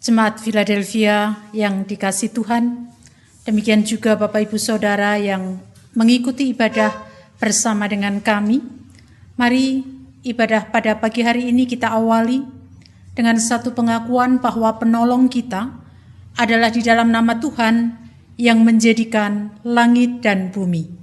Jemaat Philadelphia yang dikasihi Tuhan, demikian juga Bapak Ibu Saudara yang mengikuti ibadah bersama dengan kami. Mari ibadah pada pagi hari ini kita awali dengan satu pengakuan bahwa penolong kita adalah di dalam nama Tuhan yang menjadikan langit dan bumi.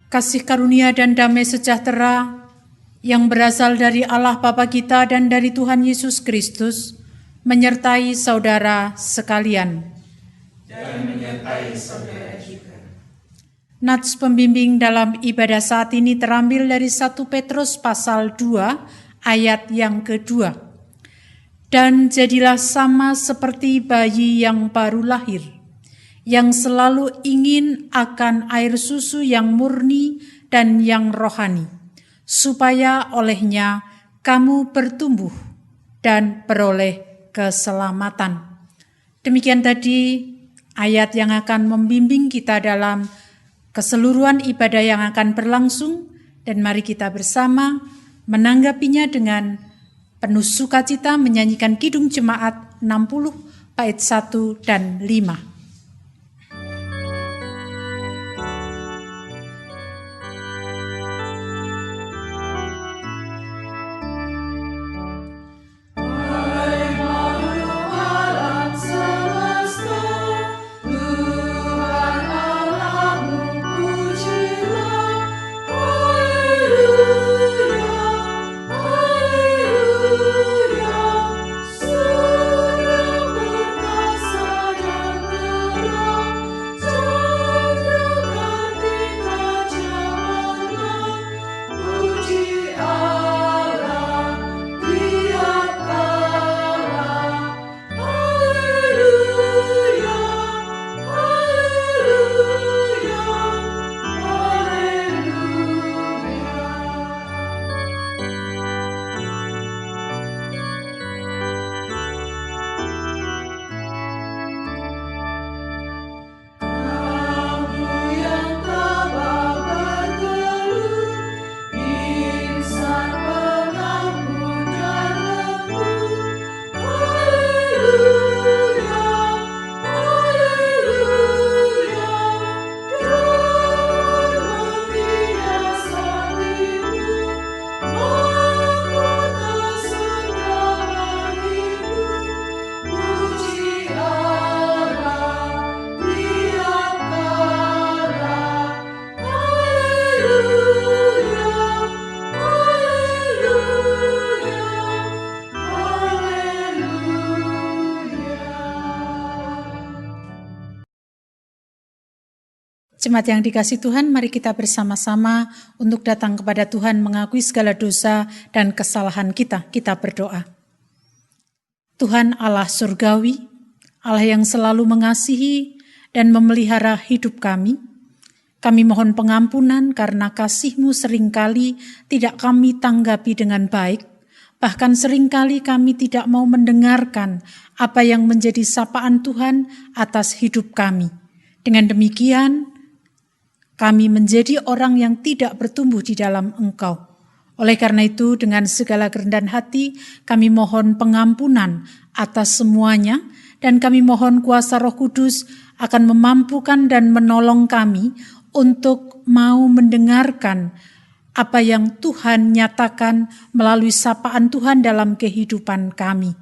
Kasih karunia dan damai sejahtera yang berasal dari Allah Bapa kita dan dari Tuhan Yesus Kristus menyertai saudara sekalian. Dan menyertai saudara juga. Nats pembimbing dalam ibadah saat ini terambil dari 1 Petrus pasal 2 ayat yang kedua. Dan jadilah sama seperti bayi yang baru lahir, yang selalu ingin akan air susu yang murni dan yang rohani, supaya olehnya kamu bertumbuh dan beroleh keselamatan. Demikian tadi ayat yang akan membimbing kita dalam keseluruhan ibadah yang akan berlangsung, dan mari kita bersama menanggapinya dengan penuh sukacita menyanyikan Kidung Jemaat 60 bait 1 dan 5. Jemaat yang dikasihi Tuhan, mari kita bersama-sama untuk datang kepada Tuhan mengakui segala dosa dan kesalahan kita. Kita berdoa. Tuhan Allah surgawi, Allah yang selalu mengasihi dan memelihara hidup kami. Kami mohon pengampunan karena kasih-Mu seringkali tidak kami tanggapi dengan baik. Bahkan seringkali kami tidak mau mendengarkan apa yang menjadi sapaan Tuhan atas hidup kami. Dengan demikian, kami menjadi orang yang tidak bertumbuh di dalam Engkau. Oleh karena itu, dengan segala kerendahan hati, kami mohon pengampunan atas semuanya, dan kami mohon kuasa Roh Kudus akan memampukan dan menolong kami untuk mau mendengarkan apa yang Tuhan nyatakan melalui sapaan Tuhan dalam kehidupan kami.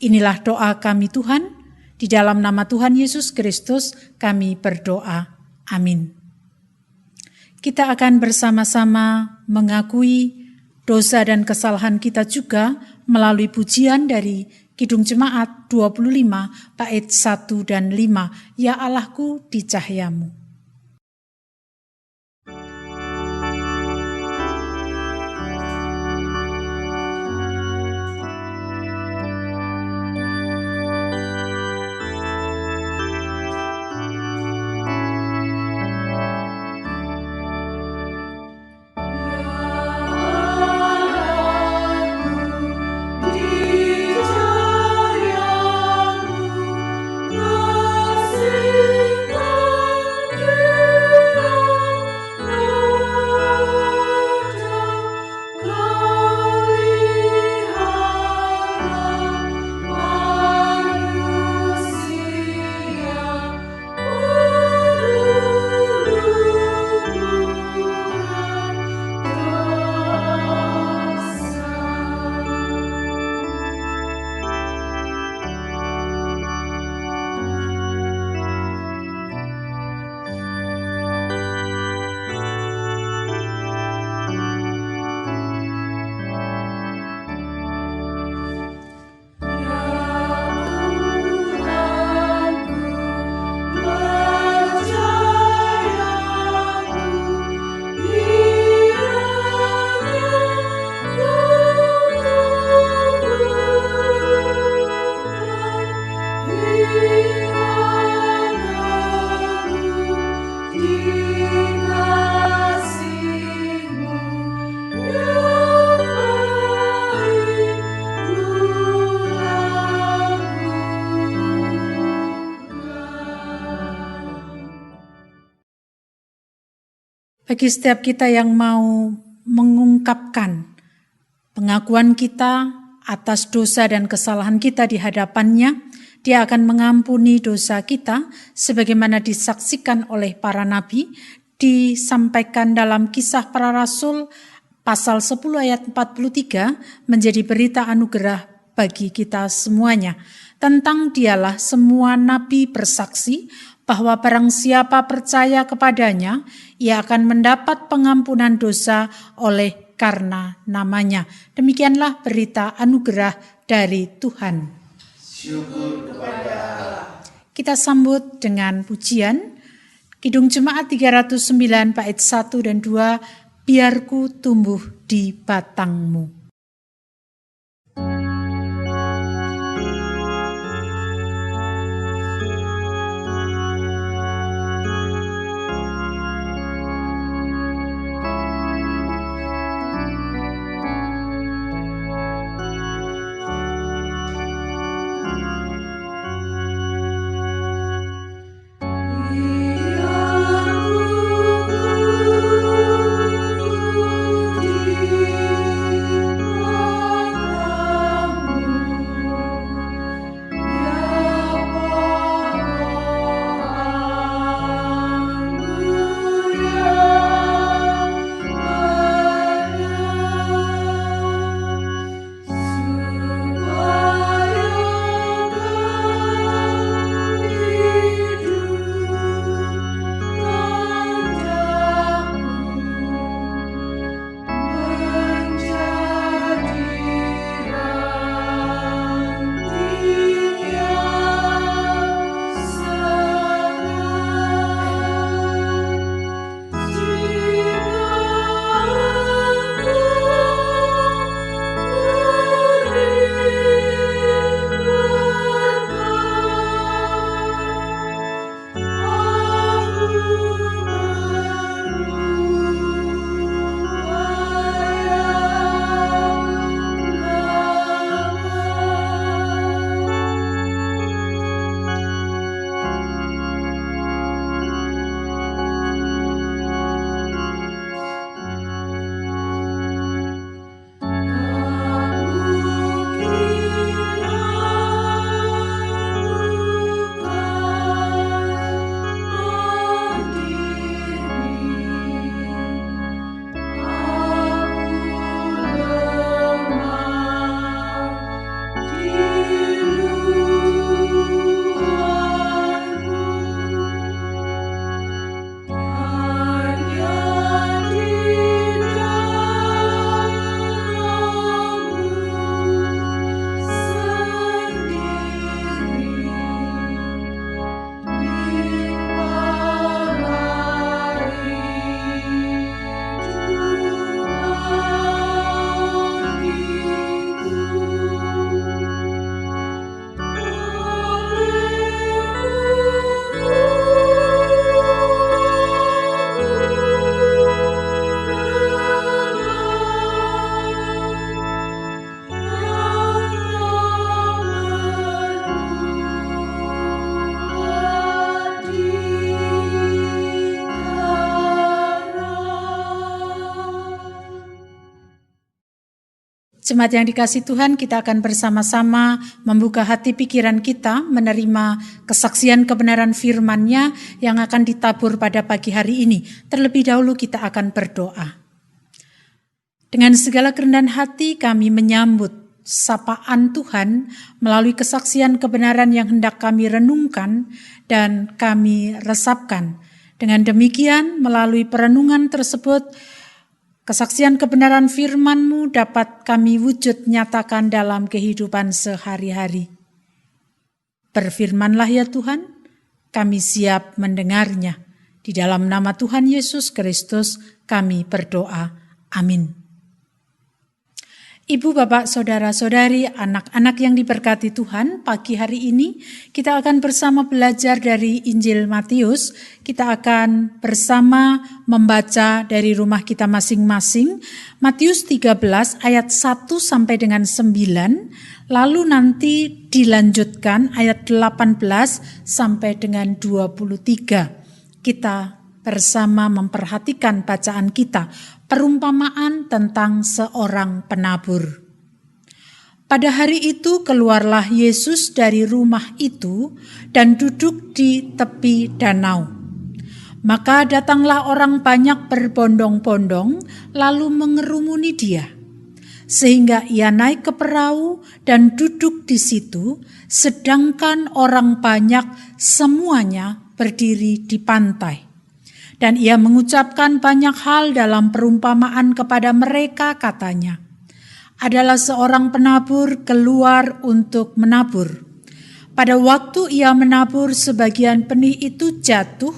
Inilah doa kami Tuhan, di dalam nama Tuhan Yesus Kristus kami berdoa. Amin. Kita akan bersama-sama mengakui dosa dan kesalahan kita juga melalui pujian dari Kidung Jemaat 25 bait 1 dan 5. Ya Allahku di cahayamu. Bagi setiap kita yang mau mengungkapkan pengakuan kita atas dosa dan kesalahan kita di hadapannya, Dia akan mengampuni dosa kita sebagaimana disaksikan oleh para nabi, disampaikan dalam Kisah Para Rasul pasal 10 ayat 43 menjadi berita anugerah bagi kita semuanya. Tentang Dialah semua nabi bersaksi bahwa barang siapa percaya kepadanya, ia akan mendapat pengampunan dosa oleh karena namanya. Demikianlah berita anugerah dari Tuhan. Syukur kepada Allah. Kita sambut dengan pujian Kidung Jemaat 309 bait 1 dan 2, Biarku tumbuh di batangmu. Jemaat yang dikasihi Tuhan, kita akan bersama-sama membuka hati pikiran kita menerima kesaksian kebenaran firman-Nya yang akan ditabur pada pagi hari ini. Terlebih dahulu kita akan berdoa. Dengan segala kerendahan hati kami menyambut sapaan Tuhan melalui kesaksian kebenaran yang hendak kami renungkan dan kami resapkan. Dengan demikian melalui perenungan tersebut, kesaksian kebenaran firman-Mu dapat kami wujud nyatakan dalam kehidupan sehari-hari. Berfirmanlah ya Tuhan, kami siap mendengarnya. Di dalam nama Tuhan Yesus Kristus kami berdoa. Amin. Ibu, bapak, saudara-saudari, anak-anak yang diberkati Tuhan, pagi hari ini kita akan bersama belajar dari Injil Matius. Kita akan bersama membaca dari rumah kita masing-masing. Matius 13 ayat 1 sampai dengan 9, lalu nanti dilanjutkan ayat 18 sampai dengan 23. Kita bersama memperhatikan bacaan kita, perumpamaan tentang seorang penabur. Pada hari itu keluarlah Yesus dari rumah itu dan duduk di tepi danau. Maka datanglah orang banyak berbondong-bondong lalu mengerumuni dia. Sehingga ia naik ke perahu dan duduk di situ, sedangkan orang banyak semuanya berdiri di pantai. Dan ia mengucapkan banyak hal dalam perumpamaan kepada mereka, katanya, adalah seorang penabur keluar untuk menabur. Pada waktu ia menabur, sebagian benih itu jatuh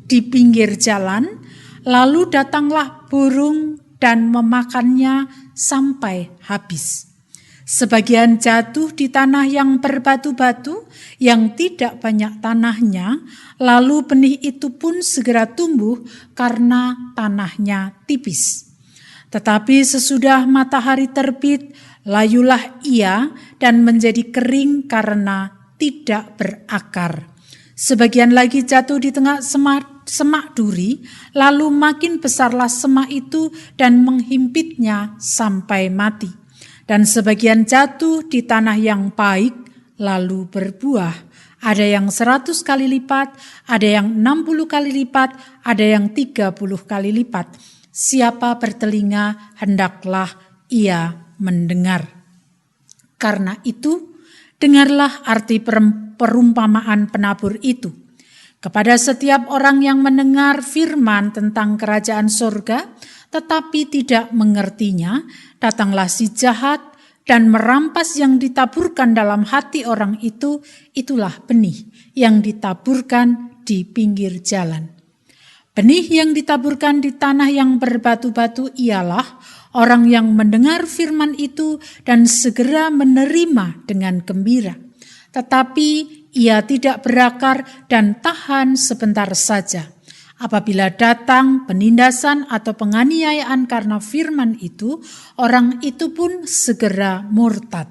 di pinggir jalan, lalu datanglah burung dan memakannya sampai habis. Sebagian jatuh di tanah yang berbatu-batu, yang tidak banyak tanahnya, lalu benih itu pun segera tumbuh karena tanahnya tipis. Tetapi sesudah matahari terbit, layulah ia dan menjadi kering karena tidak berakar. Sebagian lagi jatuh di tengah semak duri, lalu makin besarlah semak itu dan menghimpitnya sampai mati. Dan sebagian jatuh di tanah yang baik, lalu berbuah. Ada yang 100 kali lipat, ada yang 60 kali lipat, ada yang 30 kali lipat. Siapa bertelinga, hendaklah ia mendengar. Karena itu, dengarlah arti perumpamaan penabur itu. Kepada setiap orang yang mendengar firman tentang kerajaan surga, tetapi tidak mengertinya, datanglah si jahat dan merampas yang ditaburkan dalam hati orang itu, itulah benih yang ditaburkan di pinggir jalan. Benih yang ditaburkan di tanah yang berbatu-batu ialah orang yang mendengar firman itu dan segera menerima dengan gembira. Tetapi ia tidak berakar dan tahan sebentar saja. Apabila datang penindasan atau penganiayaan karena firman itu, orang itu pun segera murtad.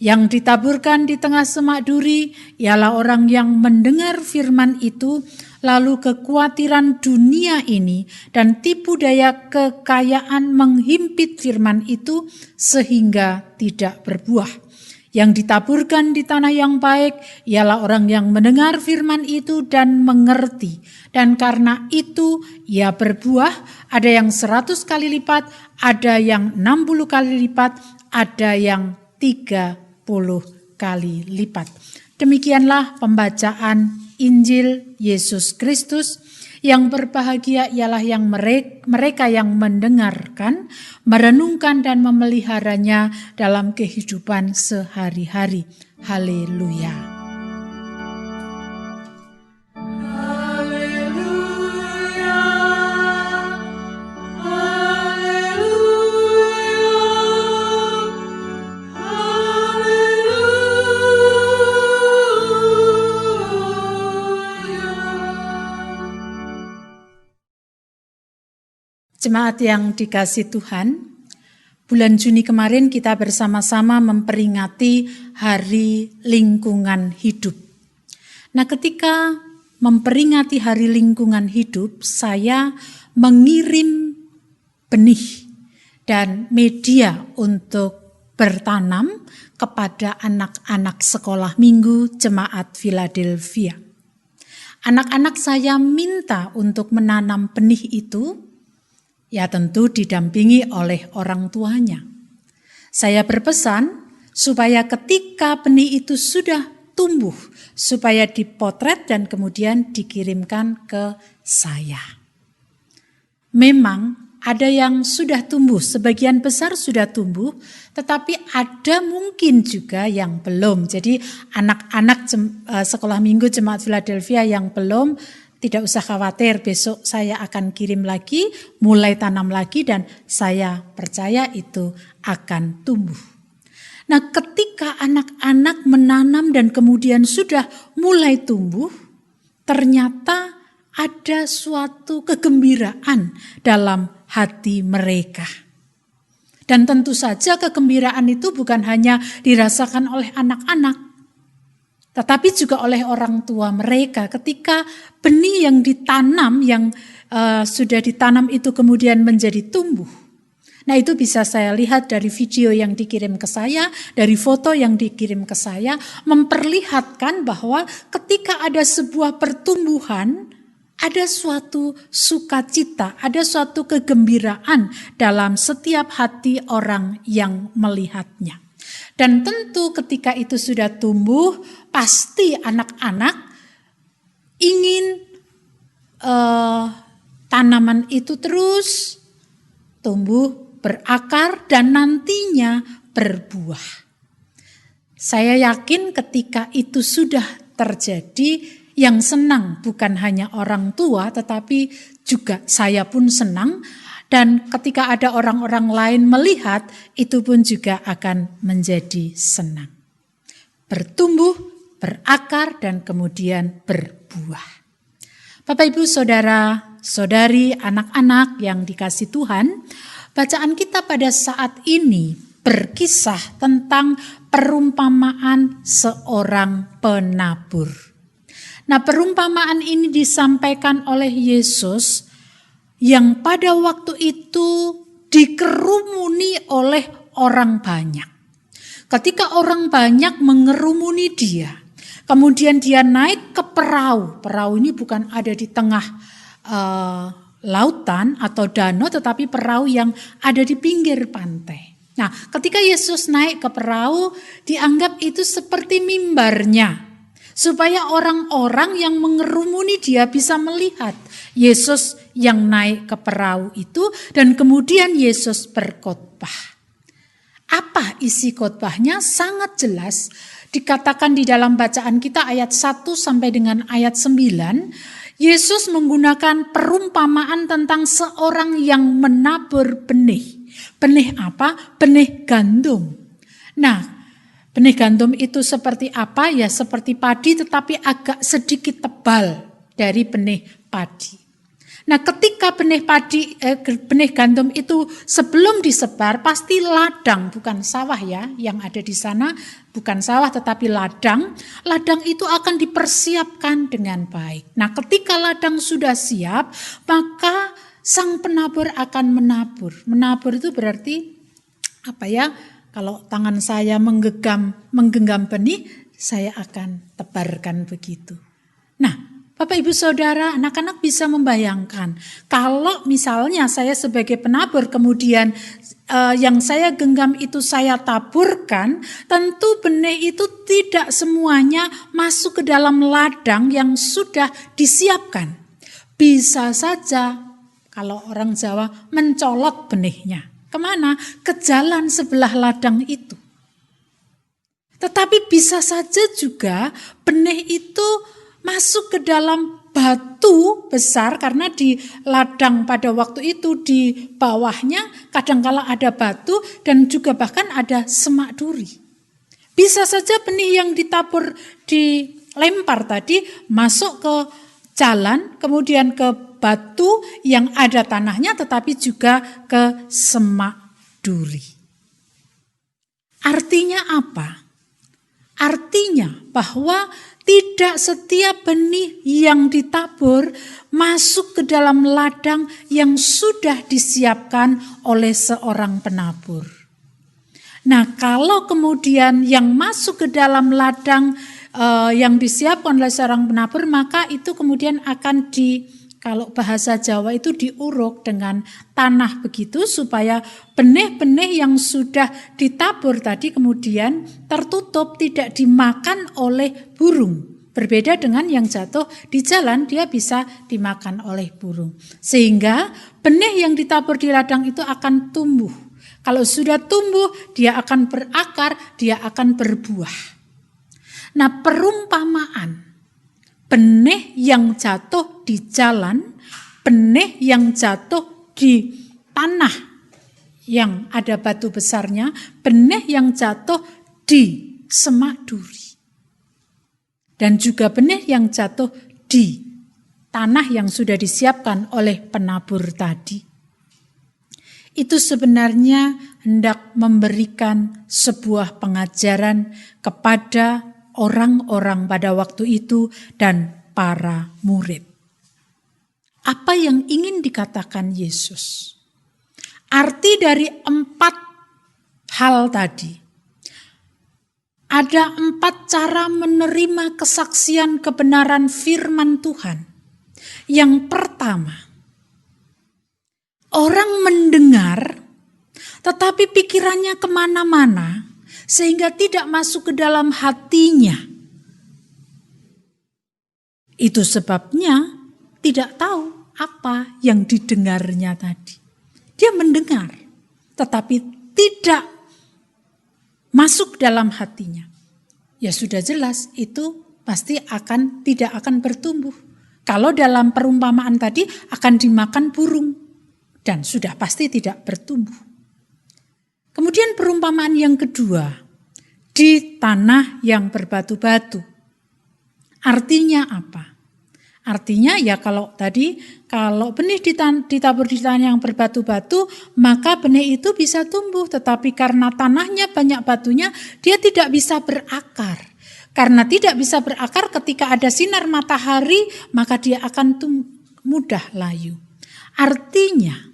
Yang ditaburkan di tengah semak duri ialah orang yang mendengar firman itu, lalu kekhawatiran dunia ini dan tipu daya kekayaan menghimpit firman itu sehingga tidak berbuah. Yang ditaburkan di tanah yang baik ialah orang yang mendengar firman itu dan mengerti. Dan karena itu ia berbuah, ada yang 100 kali lipat, ada yang 60 kali lipat, ada yang 30 kali lipat. Demikianlah pembacaan Injil Yesus Kristus. Yang berbahagia ialah yang mereka yang mendengarkan, merenungkan dan memeliharanya dalam kehidupan sehari-hari. Haleluya. Jemaat yang dikasih Tuhan, bulan Juni kemarin kita bersama-sama memperingati Hari Lingkungan Hidup. Nah, ketika memperingati Hari Lingkungan Hidup, saya mengirim benih dan media untuk bertanam kepada anak-anak sekolah minggu Jemaat Philadelphia. Anak-anak saya minta untuk menanam benih itu, ya tentu didampingi oleh orang tuanya. Saya berpesan supaya ketika benih itu sudah tumbuh, supaya dipotret dan kemudian dikirimkan ke saya. Memang ada yang sudah tumbuh, sebagian besar sudah tumbuh, tetapi ada mungkin juga yang belum. Jadi anak-anak sekolah minggu Jemaat Philadelphia yang belum, tidak usah khawatir, besok saya akan kirim lagi, mulai tanam lagi dan saya percaya itu akan tumbuh. Nah, ketika anak-anak menanam dan kemudian sudah mulai tumbuh, ternyata ada suatu kegembiraan dalam hati mereka. Dan tentu saja kegembiraan itu bukan hanya dirasakan oleh anak-anak, tetapi juga oleh orang tua mereka ketika benih yang ditanam, yang sudah ditanam itu kemudian menjadi tumbuh. Nah, itu bisa saya lihat dari video yang dikirim ke saya, dari foto yang dikirim ke saya, memperlihatkan bahwa ketika ada sebuah pertumbuhan, ada suatu sukacita, ada suatu kegembiraan dalam setiap hati orang yang melihatnya. Dan tentu ketika itu sudah tumbuh, pasti anak-anak ingin tanaman itu terus tumbuh, berakar, dan nantinya berbuah. Saya yakin ketika itu sudah terjadi, yang senang bukan hanya orang tua, tetapi juga saya pun senang. Dan ketika ada orang-orang lain melihat, itu pun juga akan menjadi senang. Bertumbuh, berakar, dan kemudian berbuah. Bapak, Ibu, Saudara, Saudari, anak-anak yang dikasih Tuhan, bacaan kita pada saat ini berkisah tentang perumpamaan seorang penabur. Nah, perumpamaan ini disampaikan oleh Yesus yang pada waktu itu dikerumuni oleh orang banyak. Ketika orang banyak mengerumuni dia, kemudian dia naik ke perahu. Perahu ini bukan ada di tengah lautan atau danau, tetapi perahu yang ada di pinggir pantai. Nah, ketika Yesus naik ke perahu, dianggap itu seperti mimbarnya, supaya orang-orang yang mengerumuni dia bisa melihat Yesus yang naik ke perahu itu, dan kemudian Yesus berkhotbah. Apa isi khotbahnya? Sangat jelas dikatakan di dalam bacaan kita ayat 1 sampai dengan ayat 9. Yesus menggunakan perumpamaan tentang seorang yang menabur benih. Benih apa? Benih gandum. Nah, benih gandum itu seperti apa? Ya seperti padi, tetapi agak sedikit tebal dari benih padi. Nah, ketika benih gandum itu sebelum disebar, pasti ladang, bukan sawah ya, yang ada di sana bukan sawah tetapi ladang. Ladang itu akan dipersiapkan dengan baik. Nah, ketika ladang sudah siap, maka sang penabur akan menabur. Menabur itu berarti apa ya? Kalau tangan saya menggenggam benih, saya akan tebarkan begitu. Nah, Bapak, Ibu, Saudara, anak-anak bisa membayangkan kalau misalnya saya sebagai penabur kemudian yang saya genggam itu saya taburkan, tentu benih itu tidak semuanya masuk ke dalam ladang yang sudah disiapkan. Bisa saja kalau orang Jawa mencolot benihnya. Kemana? Ke jalan sebelah ladang itu. Tetapi bisa saja juga benih itu masuk ke dalam batu besar, karena di ladang pada waktu itu di bawahnya kadangkala ada batu dan juga bahkan ada semak duri. Bisa saja benih yang ditabur dilempar tadi masuk ke jalan, kemudian ke batu yang ada tanahnya, tetapi juga ke semak duri. Artinya apa? Artinya bahwa tidak setiap benih yang ditabur masuk ke dalam ladang yang sudah disiapkan oleh seorang penabur. Nah, kalau kemudian yang masuk ke dalam ladang yang disiapkan oleh seorang penabur, maka itu kemudian akan kalau bahasa Jawa itu diuruk dengan tanah begitu, supaya benih-benih yang sudah ditabur tadi kemudian tertutup, tidak dimakan oleh burung. Berbeda dengan yang jatuh di jalan, dia bisa dimakan oleh burung. Sehingga benih yang ditabur di ladang itu akan tumbuh. Kalau sudah tumbuh, dia akan berakar, dia akan berbuah. Nah, perumpamaan benih yang jatuh di jalan, benih yang jatuh di tanah yang ada batu besarnya, benih yang jatuh di semak duri. Dan juga benih yang jatuh di tanah yang sudah disiapkan oleh penabur tadi. Itu sebenarnya hendak memberikan sebuah pengajaran kepada orang-orang pada waktu itu dan para murid. Apa yang ingin dikatakan Yesus? Arti dari 4 hal tadi. Ada 4 cara menerima kesaksian kebenaran firman Tuhan. Yang pertama, orang mendengar tetapi pikirannya kemana-mana sehingga tidak masuk ke dalam hatinya. Itu sebabnya tidak tahu apa yang didengarnya tadi. Dia mendengar tetapi tidak masuk dalam hatinya. Ya sudah jelas itu pasti tidak akan bertumbuh. Kalau dalam perumpamaan tadi akan dimakan burung dan sudah pasti tidak bertumbuh. Kemudian perumpamaan yang kedua, di tanah yang berbatu-batu. Artinya apa? Artinya ya kalau benih ditabur di tanah yang berbatu-batu, maka benih itu bisa tumbuh. Tetapi karena tanahnya banyak batunya, dia tidak bisa berakar. Karena tidak bisa berakar ketika ada sinar matahari, maka dia akan mudah layu. Artinya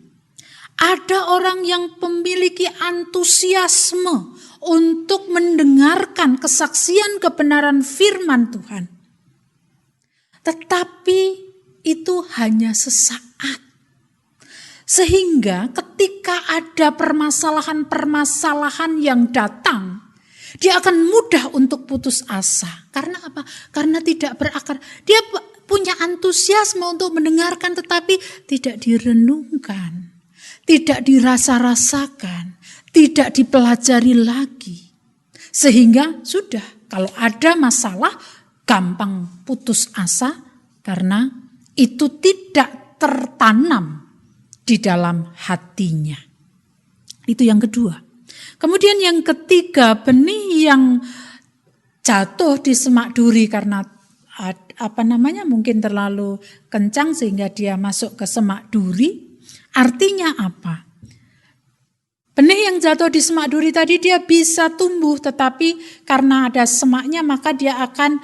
ada orang yang memiliki antusiasme untuk mendengarkan kesaksian kebenaran firman Tuhan. Tetapi itu hanya sesaat. Sehingga ketika ada permasalahan-permasalahan yang datang, dia akan mudah untuk putus asa. Karena apa? Karena tidak berakar. Dia punya antusiasme untuk mendengarkan tetapi tidak direnungkan. Tidak dirasa-rasakan. Tidak dipelajari lagi. Sehingga sudah kalau ada masalah gampang putus asa karena itu tidak tertanam di dalam hatinya. Itu yang kedua. Kemudian yang ketiga, benih yang jatuh di semak duri karena mungkin terlalu kencang sehingga dia masuk ke semak duri. Artinya apa? Benih yang jatuh di semak duri tadi dia bisa tumbuh tetapi karena ada semaknya maka dia akan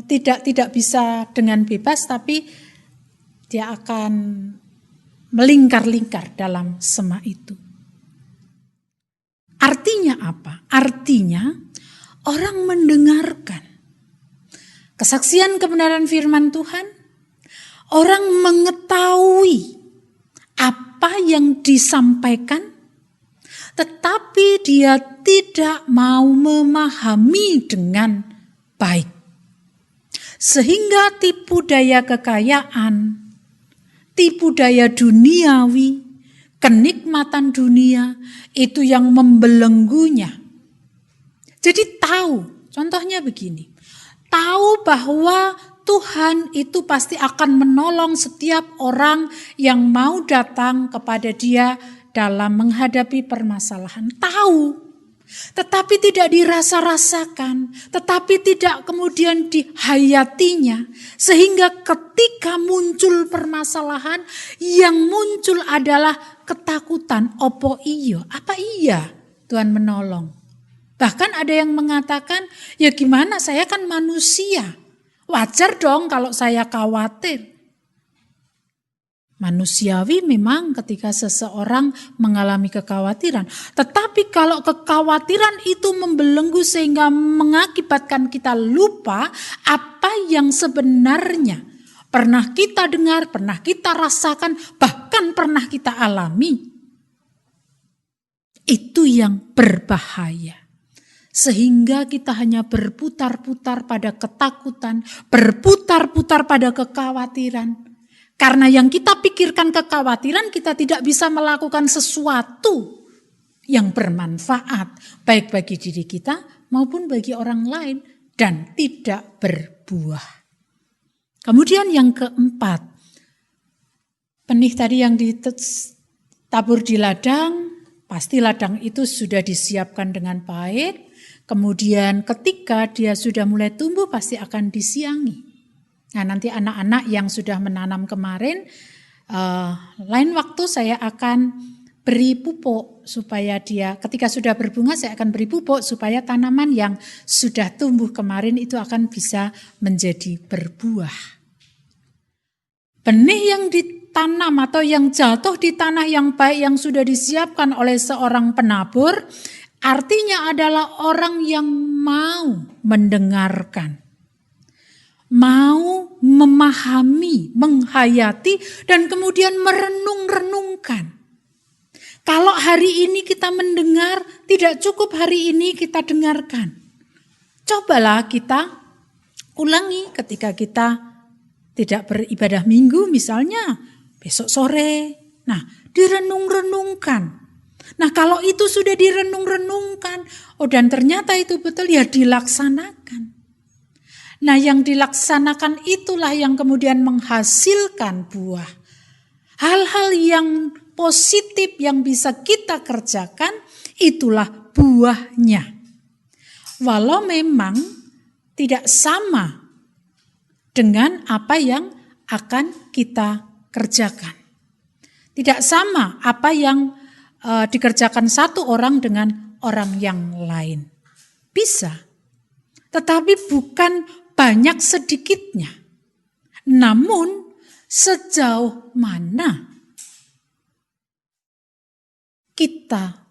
tidak bisa dengan bebas tapi dia akan melingkar-lingkar dalam semak itu. Artinya apa? Artinya orang mendengarkan kesaksian kebenaran firman Tuhan, orang mengetahui apa yang disampaikan, tetapi dia tidak mau memahami dengan baik. Sehingga tipu daya kekayaan, tipu daya duniawi, kenikmatan dunia itu yang membelenggunya. Jadi tahu, contohnya begini, tahu bahwa Tuhan itu pasti akan menolong setiap orang yang mau datang kepada dia dalam menghadapi permasalahan. Tahu, tetapi tidak dirasa-rasakan, tetapi tidak kemudian dihayatinya. Sehingga ketika muncul permasalahan, yang muncul adalah ketakutan. Opo iyo? Apa iya Tuhan menolong? Bahkan ada yang mengatakan, ya gimana saya kan manusia. Wajar dong kalau saya khawatir. Manusiawi memang ketika seseorang mengalami kekhawatiran. Tetapi kalau kekhawatiran itu membelenggu sehingga mengakibatkan kita lupa apa yang sebenarnya pernah kita dengar, pernah kita rasakan, bahkan pernah kita alami. Itu yang berbahaya. Sehingga kita hanya berputar-putar pada ketakutan, berputar-putar pada kekhawatiran. Karena yang kita pikirkan kekhawatiran, kita tidak bisa melakukan sesuatu yang bermanfaat. Baik bagi diri kita maupun bagi orang lain. Dan tidak berbuah. Kemudian yang keempat. Benih tadi yang ditabur di ladang. Pasti ladang itu sudah disiapkan dengan baik. Kemudian ketika dia sudah mulai tumbuh pasti akan disiangi. Nah nanti anak-anak yang sudah menanam kemarin, lain waktu saya akan beri pupuk supaya dia ketika sudah berbunga saya akan beri pupuk supaya tanaman yang sudah tumbuh kemarin itu akan bisa menjadi berbuah. Benih yang ditanam atau yang jatuh di tanah yang baik yang sudah disiapkan oleh seorang penabur artinya adalah orang yang mau mendengarkan, mau memahami, menghayati, dan kemudian merenung-renungkan. Kalau hari ini kita mendengar, tidak cukup hari ini kita dengarkan. Cobalah kita ulangi ketika kita tidak beribadah minggu misalnya, besok sore. Nah, direnung-renungkan. Nah, kalau itu sudah direnung-renungkan, dan ternyata itu betul, ya dilaksanakan. Nah, yang dilaksanakan itulah yang kemudian menghasilkan buah. Hal-hal yang positif yang bisa kita kerjakan, itulah buahnya. Walau memang tidak sama dengan apa yang akan kita kerjakan. Tidak sama apa yang dikerjakan satu orang dengan orang yang lain. Bisa, tetapi bukan banyak sedikitnya. Namun sejauh mana kita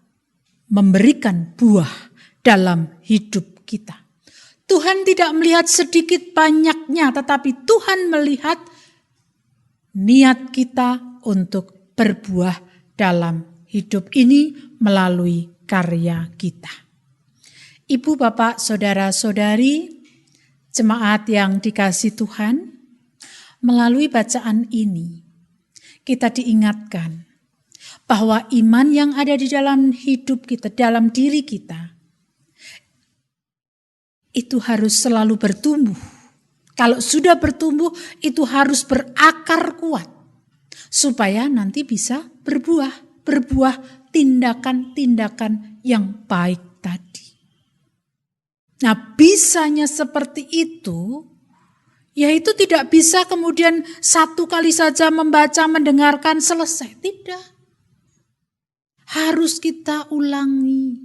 memberikan buah dalam hidup kita. Tuhan tidak melihat sedikit banyaknya, tetapi Tuhan melihat niat kita untuk berbuah dalam hidup ini melalui karya kita. Ibu, bapak, saudara-saudari, jemaat yang dikasihi Tuhan, melalui bacaan ini kita diingatkan bahwa iman yang ada di dalam hidup kita, dalam diri kita, itu harus selalu bertumbuh. Kalau sudah bertumbuh, itu harus berakar kuat. Supaya nanti bisa berbuah tindakan-tindakan yang baik tadi. Nah, bisanya seperti itu, yaitu tidak bisa kemudian satu kali saja membaca, mendengarkan, selesai. Tidak. Harus kita ulangi,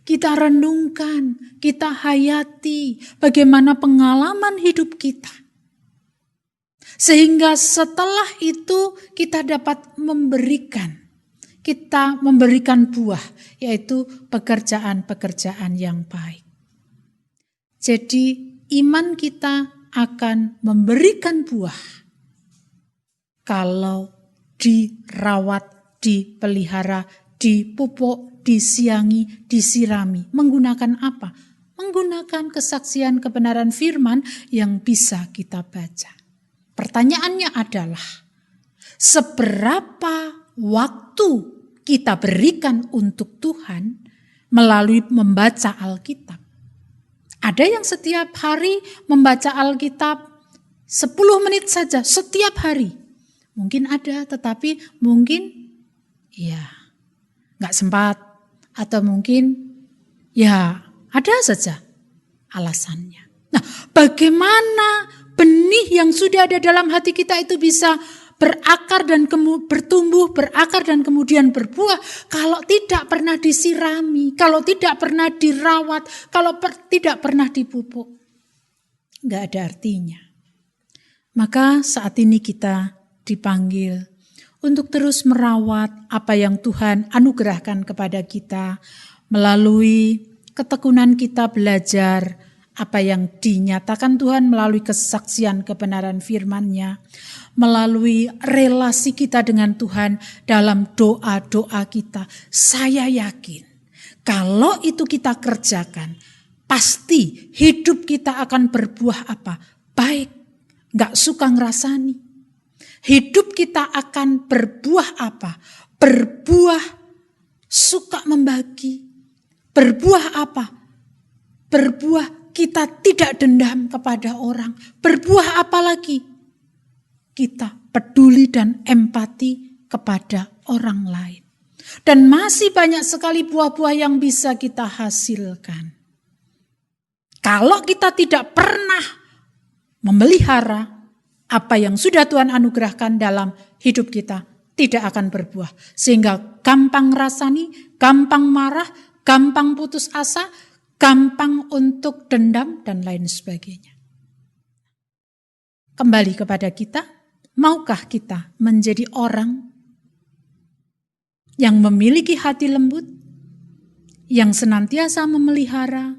kita renungkan, kita hayati bagaimana pengalaman hidup kita. Sehingga setelah itu kita dapat memberikan buah, yaitu pekerjaan-pekerjaan yang baik. Jadi iman kita akan memberikan buah kalau dirawat, dipelihara, dipupuk, disiangi, disirami. Menggunakan apa? Menggunakan kesaksian kebenaran firman yang bisa kita baca. Pertanyaannya adalah, seberapa waktu kita berikan untuk Tuhan melalui membaca Alkitab? Ada yang setiap hari membaca Alkitab 10 menit saja, setiap hari. Mungkin ada, tetapi mungkin ya gak sempat. Atau mungkin ya ada saja alasannya. Nah, bagaimana benih yang sudah ada dalam hati kita itu bisa berakar dan bertumbuh, berakar dan kemudian berbuah kalau tidak pernah disirami, kalau tidak pernah dirawat, kalau tidak pernah dipupuk. Nggak ada artinya. Maka saat ini kita dipanggil untuk terus merawat apa yang Tuhan anugerahkan kepada kita melalui ketekunan kita belajar apa yang dinyatakan Tuhan melalui kesaksian kebenaran firman-Nya, melalui relasi kita dengan Tuhan dalam doa-doa kita. Saya yakin kalau itu kita kerjakan, pasti hidup kita akan berbuah apa? Baik, gak suka ngerasani. Hidup kita akan berbuah apa? Berbuah suka membagi. Berbuah apa? Berbuah kita tidak dendam kepada orang. Berbuah apa lagi? Kita peduli dan empati kepada orang lain. Dan masih banyak sekali buah-buah yang bisa kita hasilkan. Kalau kita tidak pernah memelihara apa yang sudah Tuhan anugerahkan dalam hidup kita, tidak akan berbuah. Sehingga gampang rasani, gampang marah, gampang putus asa, gampang untuk dendam, dan lain sebagainya. Kembali kepada kita, maukah kita menjadi orang yang memiliki hati lembut, yang senantiasa memelihara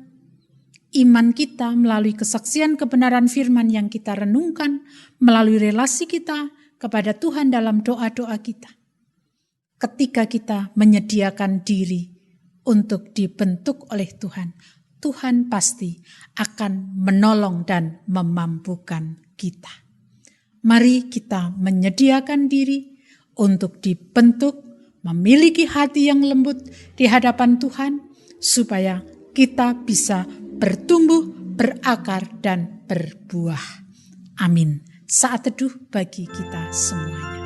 iman kita melalui kesaksian kebenaran firman yang kita renungkan, melalui relasi kita kepada Tuhan dalam doa-doa kita. Ketika kita menyediakan diri untuk dibentuk oleh Tuhan, Tuhan pasti akan menolong dan memampukan kita. Mari kita menyediakan diri untuk dibentuk, memiliki hati yang lembut di hadapan Tuhan, supaya kita bisa bertumbuh, berakar, dan berbuah. Amin. Saat teduh bagi kita semuanya.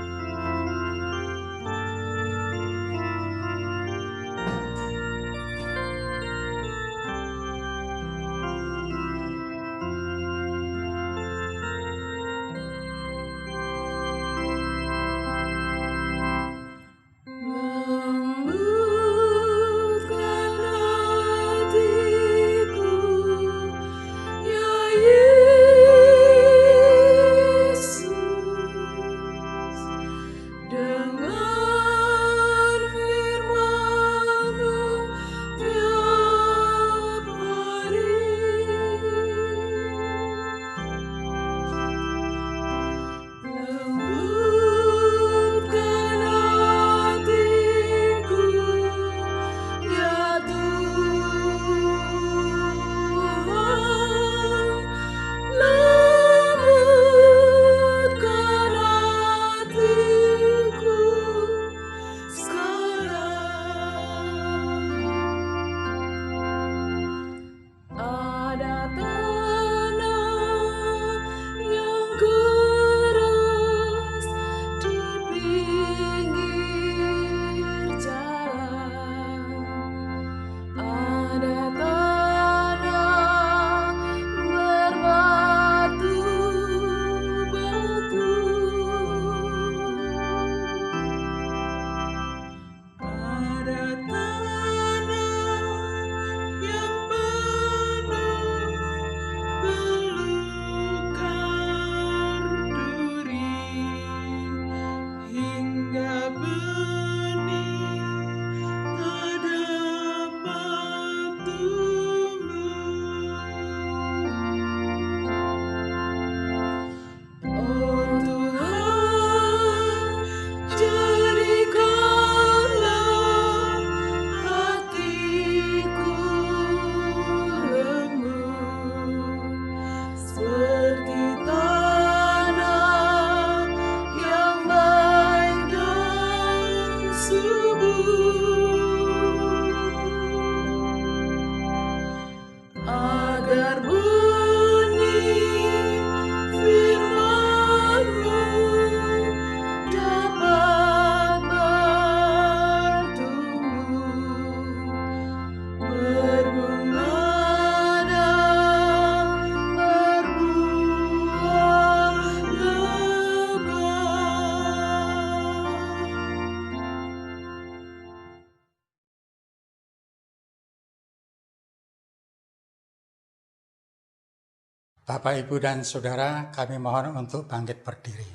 Bapak, Ibu, dan Saudara, kami mohon untuk bangkit berdiri.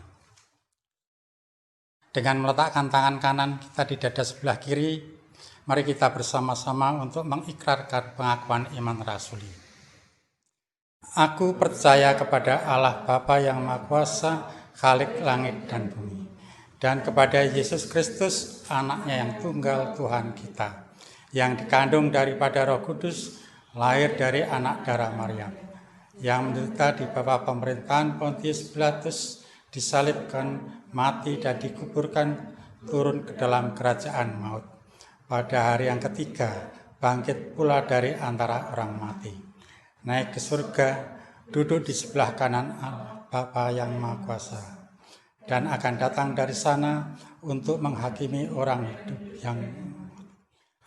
Dengan meletakkan tangan kanan kita di dada sebelah kiri, mari kita bersama-sama untuk mengikrarkan pengakuan iman rasuli. Aku percaya kepada Allah Bapa yang Maha Kuasa, Khalik langit dan bumi, dan kepada Yesus Kristus, anaknya yang tunggal Tuhan kita, yang dikandung daripada Roh Kudus, lahir dari anak darah Maryam, yang menderita di bawah pemerintahan Pontius Pilatus, disalibkan, mati, dan dikuburkan, turun ke dalam kerajaan maut. Pada hari yang ketiga, bangkit pula dari antara orang mati, naik ke surga, duduk di sebelah kanan Allah Bapa yang Maha Kuasa, dan akan datang dari sana untuk menghakimi orang hidup yang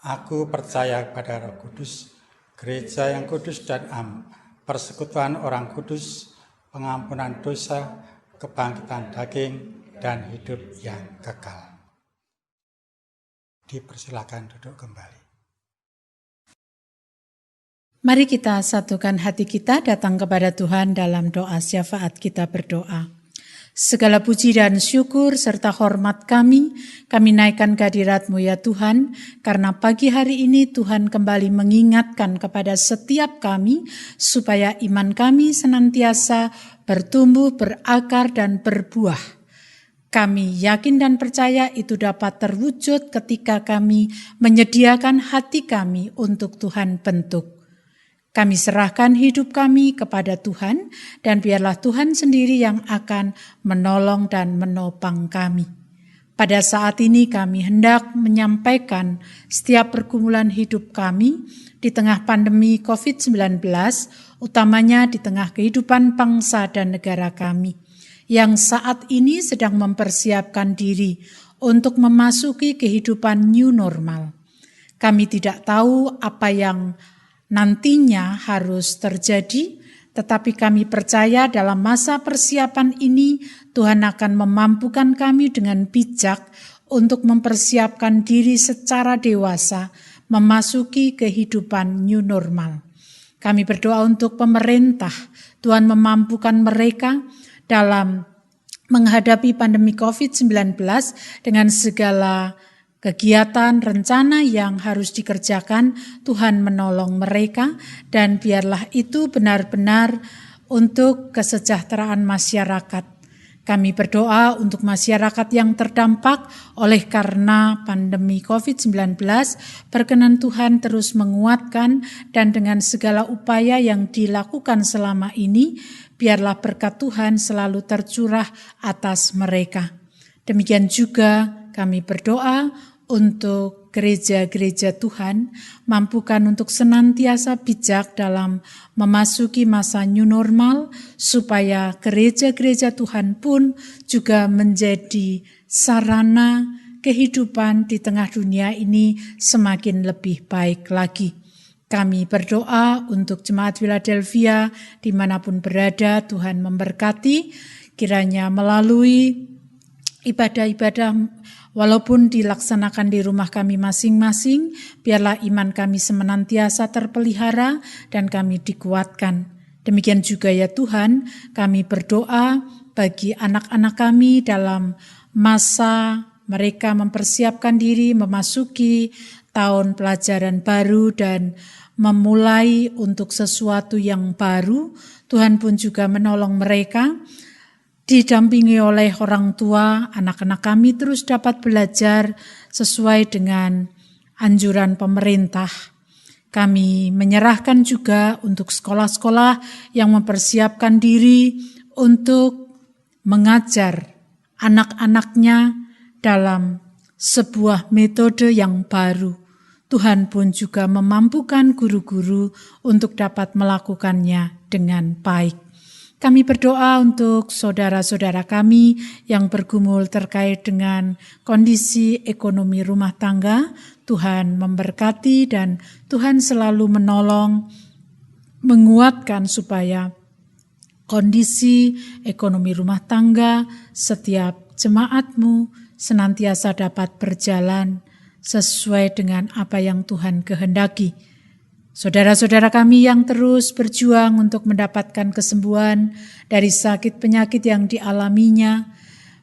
Aku percaya pada Roh Kudus, gereja yang kudus dan am, persekutuan orang kudus, pengampunan dosa, kebangkitan daging, dan hidup yang kekal. Dipersilakan duduk kembali. Mari kita satukan hati kita datang kepada Tuhan dalam doa syafaat. Kita berdoa. Segala puji dan syukur serta hormat kami naikkan kehadirat-Mu ya Tuhan, karena pagi hari ini Tuhan kembali mengingatkan kepada setiap kami supaya iman kami senantiasa bertumbuh, berakar, dan berbuah. Kami yakin dan percaya itu dapat terwujud ketika kami menyediakan hati kami untuk Tuhan bentuk. Kami serahkan hidup kami kepada Tuhan, dan biarlah Tuhan sendiri yang akan menolong dan menopang kami. Pada saat ini kami hendak menyampaikan setiap pergumulan hidup kami di tengah pandemi COVID-19, utamanya di tengah kehidupan bangsa dan negara kami, yang saat ini sedang mempersiapkan diri untuk memasuki kehidupan new normal. Kami tidak tahu apa yang nantinya harus terjadi, tetapi kami percaya dalam masa persiapan ini Tuhan akan memampukan kami dengan bijak untuk mempersiapkan diri secara dewasa memasuki kehidupan new normal. Kami berdoa untuk pemerintah, Tuhan memampukan mereka dalam menghadapi pandemi COVID-19 dengan segala kegiatan, rencana yang harus dikerjakan. Tuhan menolong mereka, dan biarlah itu benar-benar untuk kesejahteraan masyarakat. Kami berdoa untuk masyarakat yang terdampak oleh karena pandemi COVID-19, berkenan Tuhan terus menguatkan, dan dengan segala upaya yang dilakukan selama ini, biarlah berkat Tuhan selalu tercurah atas mereka. Demikian juga kami berdoa untuk gereja-gereja Tuhan, mampukan untuk senantiasa bijak dalam memasuki masa new normal, supaya gereja-gereja Tuhan pun juga menjadi sarana kehidupan di tengah dunia ini semakin lebih baik lagi. Kami berdoa untuk jemaat Philadelphia dimanapun berada, Tuhan memberkati, kiranya melalui ibadah-ibadah walaupun dilaksanakan di rumah kami masing-masing, biarlah iman kami senantiasa terpelihara dan kami dikuatkan. Demikian juga ya Tuhan, kami berdoa bagi anak-anak kami dalam masa mereka mempersiapkan diri memasuki tahun pelajaran baru dan memulai untuk sesuatu yang baru. Tuhan pun juga menolong mereka. Didampingi oleh orang tua, anak-anak kami terus dapat belajar sesuai dengan anjuran pemerintah. Kami menyerahkan juga untuk sekolah-sekolah yang mempersiapkan diri untuk mengajar anak-anaknya dalam sebuah metode yang baru. Tuhan pun juga memampukan guru-guru untuk dapat melakukannya dengan baik. Kami berdoa untuk saudara-saudara kami yang bergumul terkait dengan kondisi ekonomi rumah tangga. Tuhan memberkati dan Tuhan selalu menolong, menguatkan supaya kondisi ekonomi rumah tangga setiap jemaat-Mu senantiasa dapat berjalan sesuai dengan apa yang Tuhan kehendaki. Saudara-saudara kami yang terus berjuang untuk mendapatkan kesembuhan dari sakit penyakit yang dialaminya,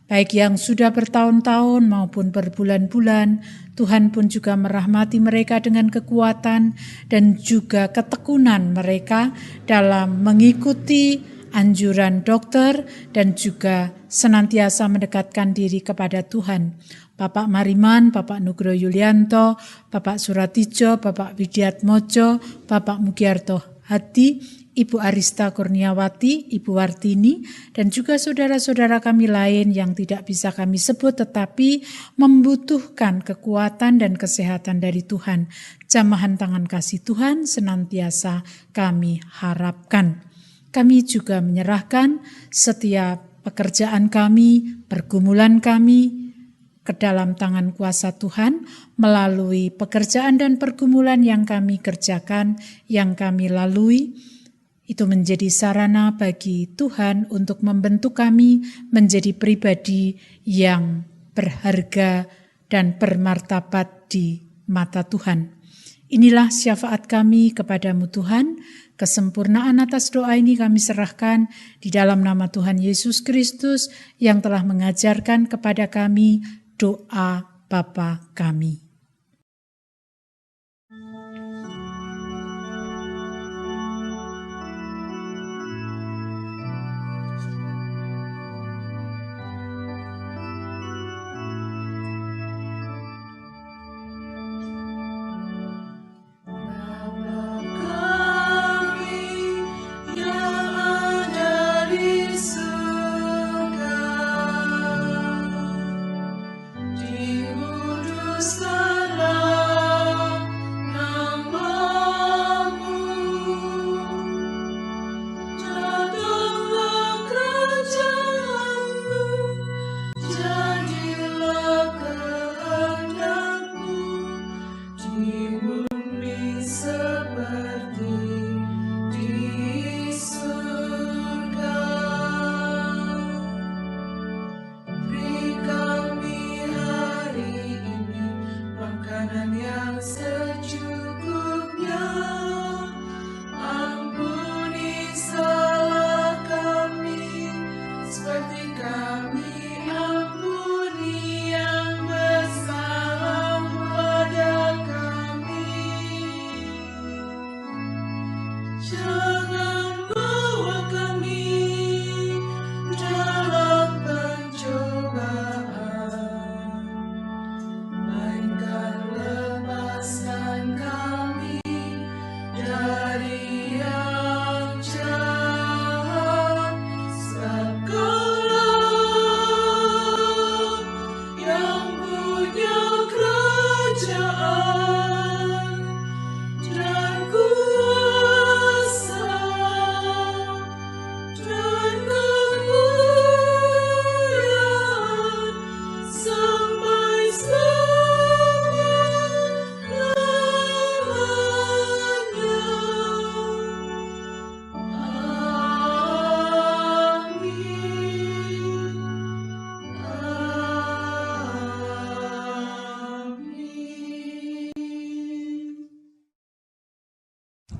baik yang sudah bertahun-tahun maupun berbulan-bulan, Tuhan pun juga merahmati mereka dengan kekuatan dan juga ketekunan mereka dalam mengikuti anjuran dokter dan juga senantiasa mendekatkan diri kepada Tuhan. Bapak Mariman, Bapak Nugro Yulianto, Bapak Suratijo, Bapak Widiatmojo, Bapak Mugiarto Hadi, Ibu Arista Kurniawati, Ibu Wartini, dan juga saudara-saudara kami lain yang tidak bisa kami sebut tetapi membutuhkan kekuatan dan kesehatan dari Tuhan. Jamahan tangan kasih Tuhan senantiasa kami harapkan. Kami juga menyerahkan setiap pekerjaan kami, pergumulan kami, ke dalam tangan kuasa Tuhan melalui pekerjaan dan pergumulan yang kami kerjakan, yang kami lalui. Itu menjadi sarana bagi Tuhan untuk membentuk kami menjadi pribadi yang berharga dan bermartabat di mata Tuhan. Inilah syafaat kami kepadamu Tuhan, kesempurnaan atas doa ini kami serahkan di dalam nama Tuhan Yesus Kristus yang telah mengajarkan kepada kami doa Bapa kami.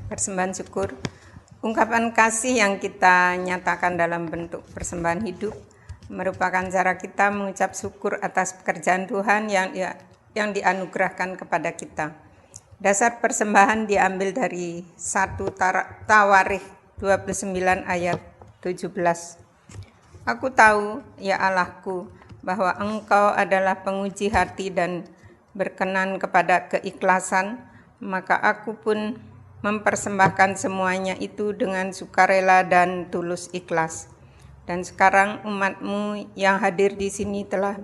Persembahan syukur, ungkapan kasih yang kita nyatakan dalam bentuk persembahan hidup merupakan cara kita mengucap syukur atas pekerjaan Tuhan yang dianugerahkan kepada kita. Dasar persembahan diambil dari 1 Tawarikh 29 ayat 17. Aku tahu, ya Allahku, bahwa Engkau adalah penguji hati dan berkenan kepada keikhlasan, maka aku pun mempersembahkan semuanya itu dengan sukarela dan tulus ikhlas. Dan sekarang umat-Mu yang hadir di sini telah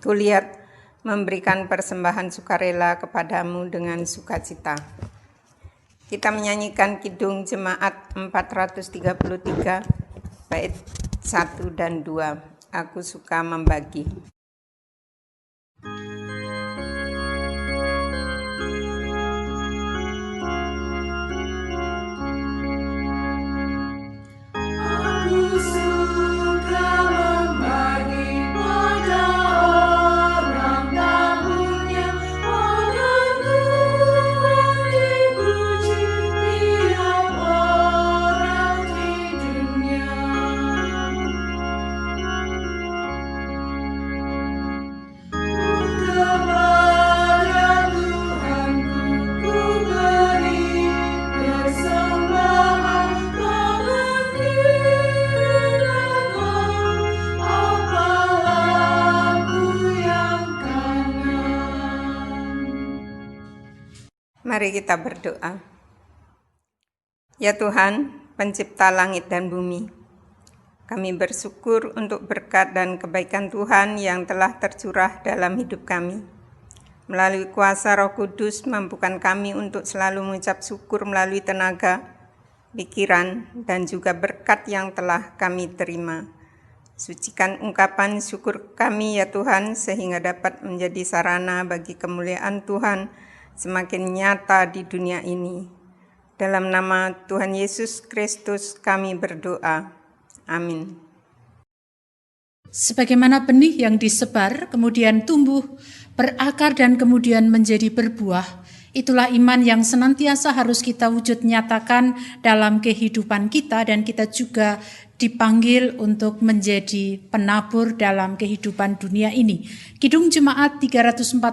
kulihat memberikan persembahan sukarela kepadamu dengan sukacita. Kita menyanyikan Kidung Jemaat 433 bait 1 dan 2. Aku suka membagi. Mari kita berdoa. Ya Tuhan, pencipta langit dan bumi, kami bersyukur untuk berkat dan kebaikan Tuhan yang telah tercurah dalam hidup kami. Melalui kuasa Roh Kudus, mampukan kami untuk selalu mengucap syukur melalui tenaga, pikiran, dan juga berkat yang telah kami terima. Sucikan ungkapan syukur kami ya Tuhan, sehingga dapat menjadi sarana bagi kemuliaan Tuhan semakin nyata di dunia ini. Dalam nama Tuhan Yesus Kristus kami berdoa. Amin. Sebagaimana benih yang disebar, kemudian tumbuh, berakar dan kemudian menjadi berbuah, itulah iman yang senantiasa harus kita wujud nyatakan dalam kehidupan kita, dan kita juga dipanggil untuk menjadi penabur dalam kehidupan dunia ini. Kidung Jemaat 341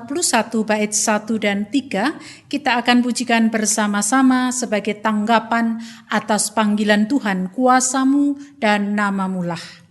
bait 1 dan 3 kita akan pujikan bersama-sama sebagai tanggapan atas panggilan Tuhan, kuasa-Mu dan nama-Mu-lah.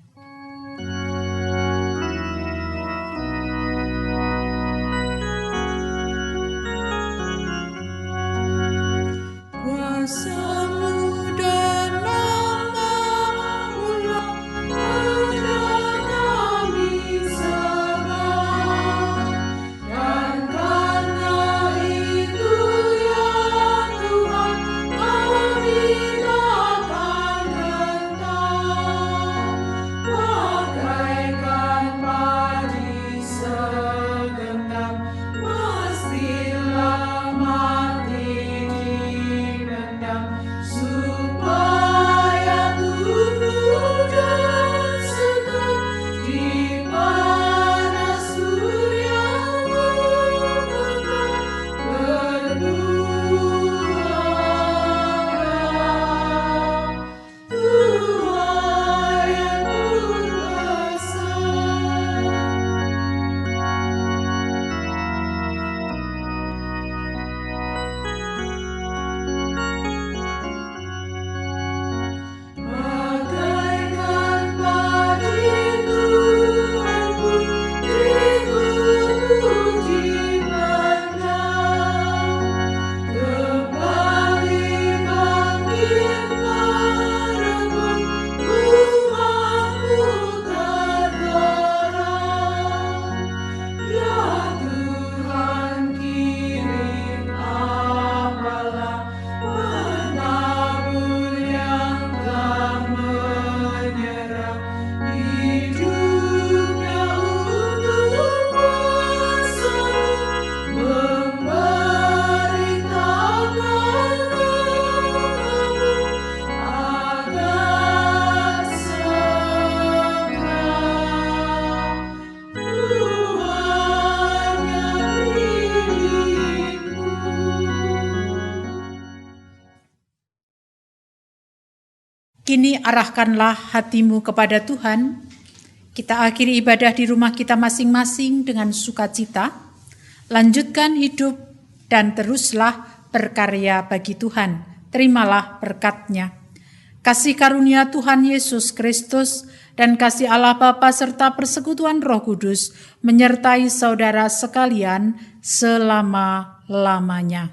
Kini arahkanlah hatimu kepada Tuhan. Kita akhiri ibadah di rumah kita masing-masing dengan sukacita. Lanjutkan hidup dan teruslah berkarya bagi Tuhan. Terimalah berkat-Nya. Kasih karunia Tuhan Yesus Kristus dan kasih Allah Bapa serta persekutuan Roh Kudus menyertai saudara sekalian selama-lamanya.